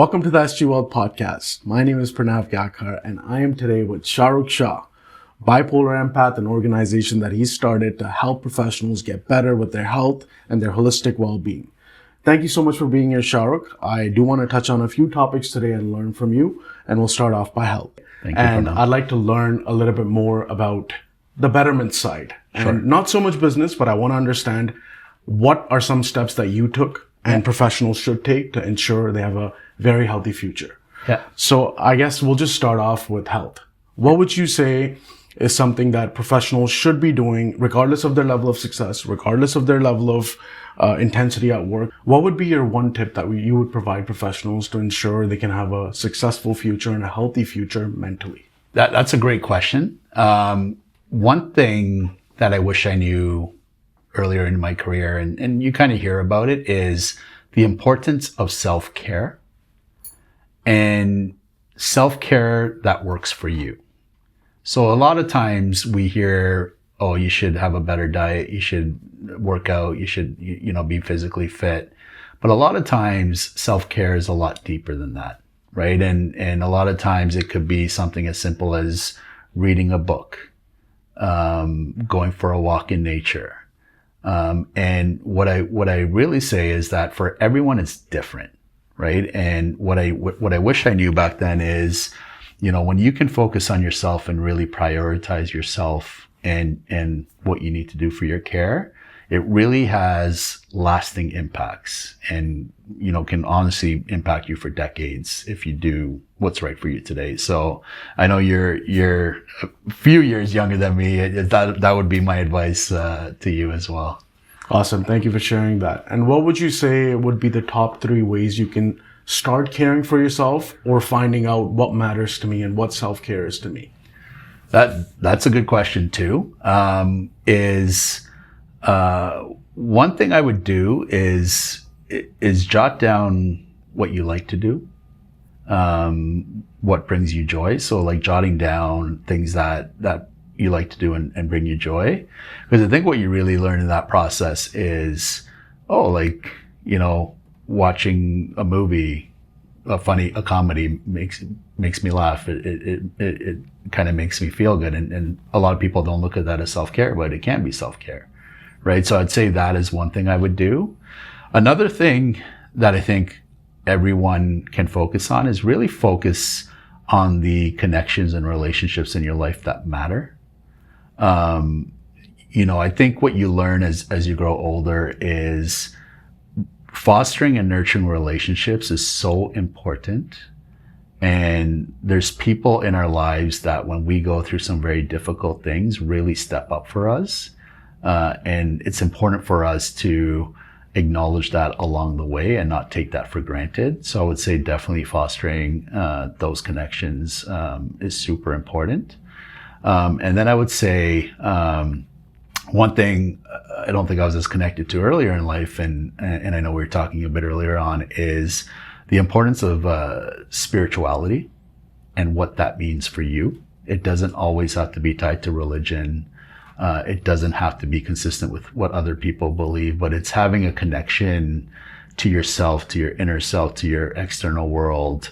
Welcome to the SG World Podcast. My name is Pranav Gakhar, and I am today with Shahrukh Shah, Bipolar Empath, an organization that he started to help professionals get better with their health and their holistic well-being. Thank you so much for being here, Shahrukh. I do want to touch on a few topics today and learn from you, and we'll start off by health. Thank you, and Pranav. I'd like to learn a little bit more about the betterment side. Sure. And not so much business, but I want to understand what are some steps that you took and professionals should take to ensure they have a very healthy future. Yeah. So I guess we'll just start off with health. What would you say is something that professionals should be doing, regardless of their level of success, regardless of their level of intensity at work? What would be your one tip that you would provide professionals to ensure they can have a successful future and a healthy future mentally? That's a great question. One thing that I wish I knew earlier in my career, and you kind of hear about it, is the importance of self-care and self-care that works for you. So a lot of times we hear, oh, you should have a better diet, you should work out, you should, be physically fit. But a lot of times self-care is a lot deeper than that, right? And a lot of times it could be something as simple as reading a book, going for a walk in nature. And what I really say is that for everyone, it's different, right? And what I wish I knew back then is, when you can focus on yourself and really prioritize yourself and what you need to do for your care, it really has lasting impacts and, can honestly impact you for decades if you do what's right for you today. So I know you're a few years younger than me. That would be my advice to you as well. Awesome. Thank you for sharing that. And what would you say would be the top 3 ways you can start caring for yourself or finding out what matters to me and what self-care is to me? That's a good question too. One thing I would do is jot down what you like to do, what brings you joy. So like jotting down things that you like to do and bring you joy. Because I think what you really learn in that process is, watching a movie, a comedy makes me laugh. It kind of makes me feel good. And a lot of people don't look at that as self-care, but it can be self-care, right? So I'd say that is one thing I would do. Another thing that I think everyone can focus on is really focus on the connections and relationships in your life that matter. I think what you learn as you grow older is fostering and nurturing relationships is so important. And there's people in our lives that when we go through some very difficult things, really step up for us. And it's important for us to acknowledge that along the way and not take that for granted. So I would say definitely fostering those connections is super important. And then I would say one thing I don't think I was as connected to earlier in life, and I know we were talking a bit earlier on, is the importance of spirituality and what that means for you. It doesn't always have to be tied to religion. It doesn't have to be consistent with what other people believe, but it's having a connection to yourself, to your inner self, to your external world,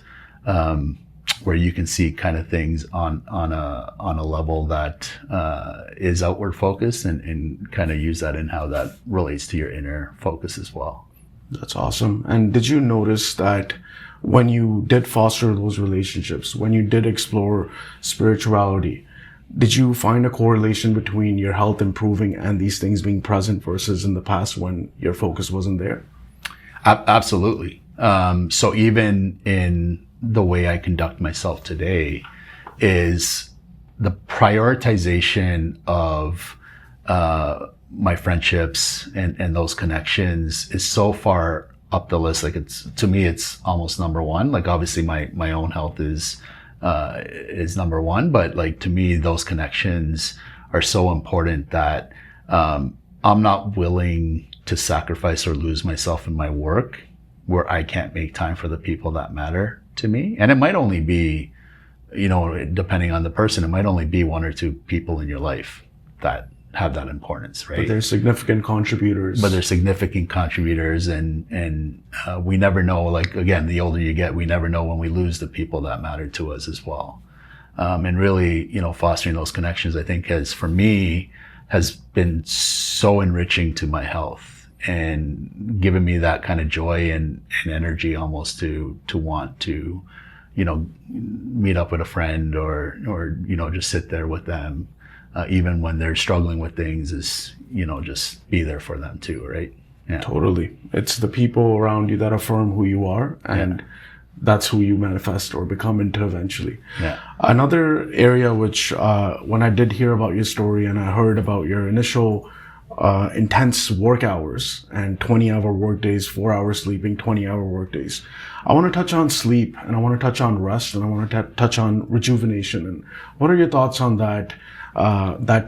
where you can see kind of things on a level that is outward focused and kind of use that in how that relates to your inner focus as well. That's awesome. And did you notice that when you did foster those relationships, when you did explore spirituality, did you find a correlation between your health improving and these things being present versus in the past when your focus wasn't there? Absolutely. So even in the way I conduct myself today is the prioritization of my friendships and those connections is so far up the list. Like to me, it's almost number one. Like obviously my own health is number one, but like to me, those connections are so important that I'm not willing to sacrifice or lose myself in my work where I can't make time for the people that matter to me. And it might only be, depending on the person, it might only be 1 or 2 people in your life that have that importance, right? But they're significant contributors. And we never know, like, again, the older you get, we never know when we lose the people that matter to us as well. And really, fostering those connections, I think for me, has been so enriching to my health and given me that kind of joy and energy almost to want to, meet up with a friend or just sit there with them, even when they're struggling with things, is, just be there for them too, right? Yeah. Totally. It's the people around you that affirm who you are, and that's who you manifest or become into eventually. Yeah. Another area which, when I did hear about your story and I heard about your initial intense work hours and 20-hour work days, 4 hours sleeping, 20-hour work days, I want to touch on sleep, and I want to touch on rest, and I want to touch on rejuvenation. And what are your thoughts on that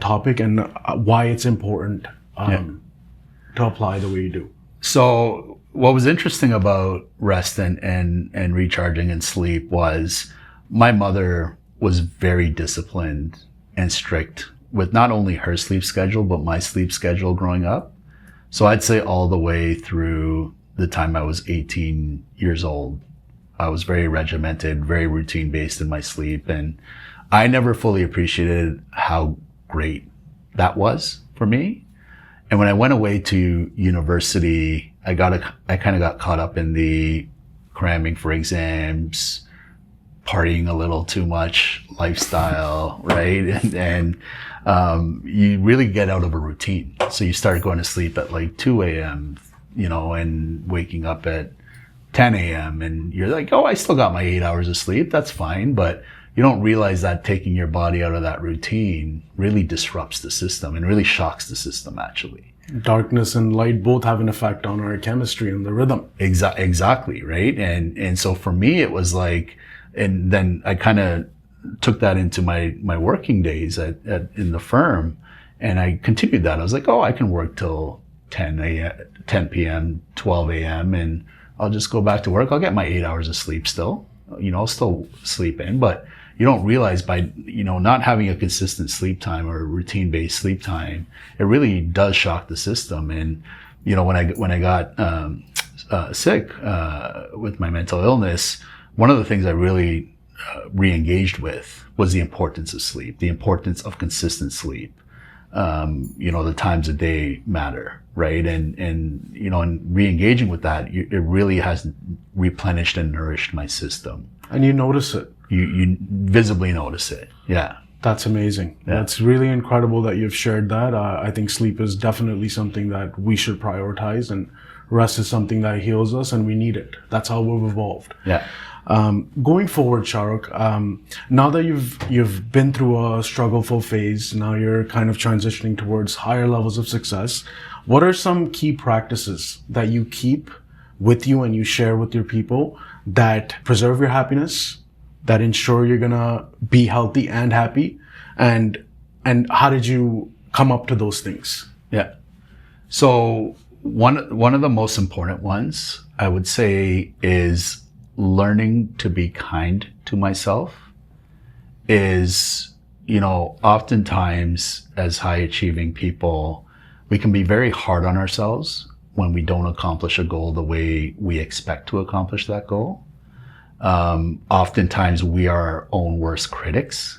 topic, and why it's important to apply the way you do? So what was interesting about rest and recharging and sleep was my mother was very disciplined and strict with not only her sleep schedule, but my sleep schedule growing up. So I'd say all the way through the time I was 18 years old, I was very regimented, very routine based in my sleep. And I never fully appreciated how great that was for me. And when I went away to university, I kind of got caught up in the cramming for exams, partying a little too much lifestyle, right? And you really get out of a routine. So you start going to sleep at like 2 a.m., and waking up at 10 a.m. and you're like, oh, I still got my 8 hours of sleep. That's fine. But you don't realize that taking your body out of that routine really disrupts the system and really shocks the system, actually. Darkness and light both have an effect on our chemistry and the rhythm. Exactly, right? And so for me, it was like, and then I kind of took that into my working days in the firm, and I continued that. I was like, oh, I can work till 10 p.m., 12 a.m., and I'll just go back to work. I'll get my 8 hours of sleep still. I'll still sleep in, but you don't realize by, not having a consistent sleep time or routine-based sleep time, it really does shock the system. And, when I got sick with my mental illness, one of the things I really re-engaged with was the importance of sleep, the importance of consistent sleep. The times a day matter, right? And re-engaging with that, it really has replenished and nourished my system. And you notice it. You visibly notice it. Yeah. That's amazing. Yeah. That's really incredible that you've shared that. I think sleep is definitely something that we should prioritize, and rest is something that heals us, and we need it. That's how we've evolved. Yeah. Going forward, Shahrukh, now that you've been through a struggleful phase, now you're kind of transitioning towards higher levels of success. What are some key practices that you keep with you and you share with your people that preserve your happiness, that ensure you're gonna be healthy and happy, and how did you come up to those things? Yeah. So one of the most important ones I would say is learning to be kind to myself. Is, oftentimes as high achieving people, we can be very hard on ourselves when we don't accomplish a goal the way we expect to accomplish that goal. Oftentimes we are our own worst critics,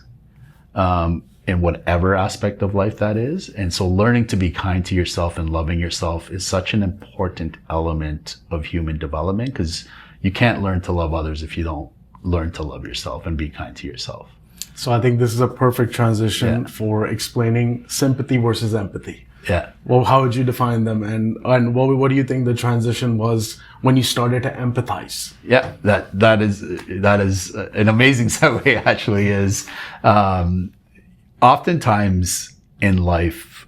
in whatever aspect of life that is. And so learning to be kind to yourself and loving yourself is such an important element of human development, because you can't learn to love others if you don't learn to love yourself and be kind to yourself. So I think this is a perfect transition for explaining sympathy versus empathy. Yeah. Well, how would you define them? And what do you think the transition was when you started to empathize? Yeah, that is an amazing segue, actually. Is oftentimes in life,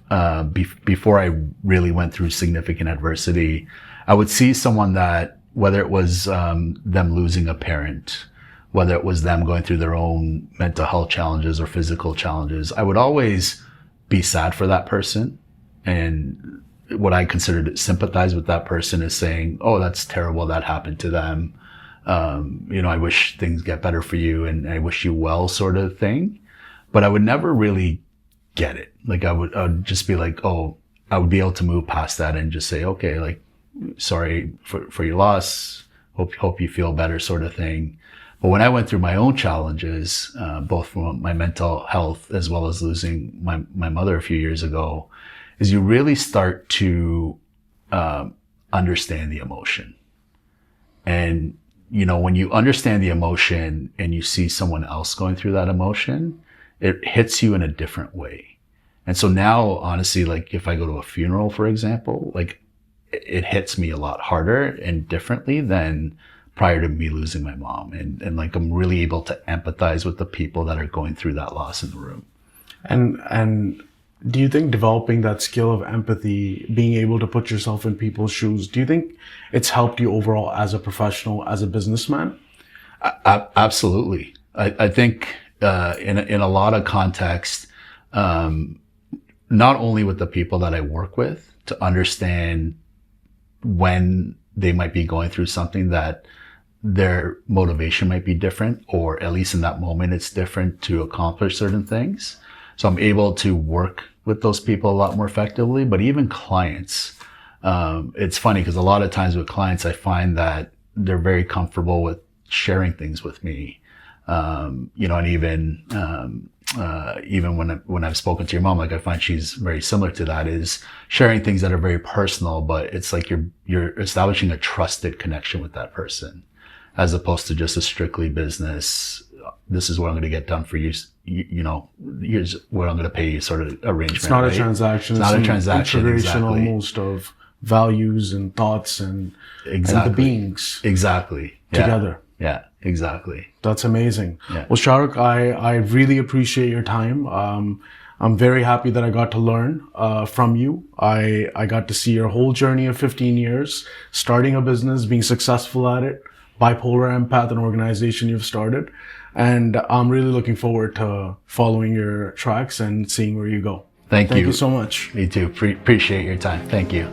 before I really went through significant adversity, I would see someone that, whether it was them losing a parent, whether it was them going through their own mental health challenges or physical challenges, I would always be sad for that person. And what I considered to sympathize with that person is saying, oh, that's terrible, that happened to them. I wish things get better for you and I wish you well, sort of thing. But I would never really get it. Like I would just be like, oh, I would be able to move past that and just say, okay, like, sorry for your loss. Hope you feel better, sort of thing. But when I went through my own challenges, both from my mental health as well as losing my mother a few years ago, is you really start to understand the emotion. And, when you understand the emotion and you see someone else going through that emotion, it hits you in a different way. And so now, honestly, like if I go to a funeral, for example, like it hits me a lot harder and differently than prior to me losing my mom. And like, I'm really able to empathize with the people that are going through that loss in the room. And do you think developing that skill of empathy, being able to put yourself in people's shoes, do you think it's helped you overall as a professional, as a businessman? Absolutely. I think in a lot of context, not only with the people that I work with, to understand when they might be going through something that their motivation might be different, or at least in that moment it's different to accomplish certain things. So I'm able to work with those people a lot more effectively. But even clients, it's funny because a lot of times with clients, I find that they're very comfortable with sharing things with me. And even when I've spoken to your mom, like I find she's very similar to that, is sharing things that are very personal, but it's like you're establishing a trusted connection with that person, as opposed to just a strictly business. This is what I'm going to get done for you. Here's what I'm going to pay you sort of arrangement. It's not right? a transaction. It's not a transaction. Integration Exactly. almost of values and thoughts and the beings Exactly. together. Yeah, exactly. That's amazing. Yeah. Well, Shahrukh, I really appreciate your time. I'm very happy that I got to learn from you. I got to see your whole journey of 15 years, starting a business, being successful at it, Bipolar Empath, an organization you've started. And I'm really looking forward to following your tracks and seeing where you go. Thank you. Thank you so much. Me too. Appreciate your time. Thank you.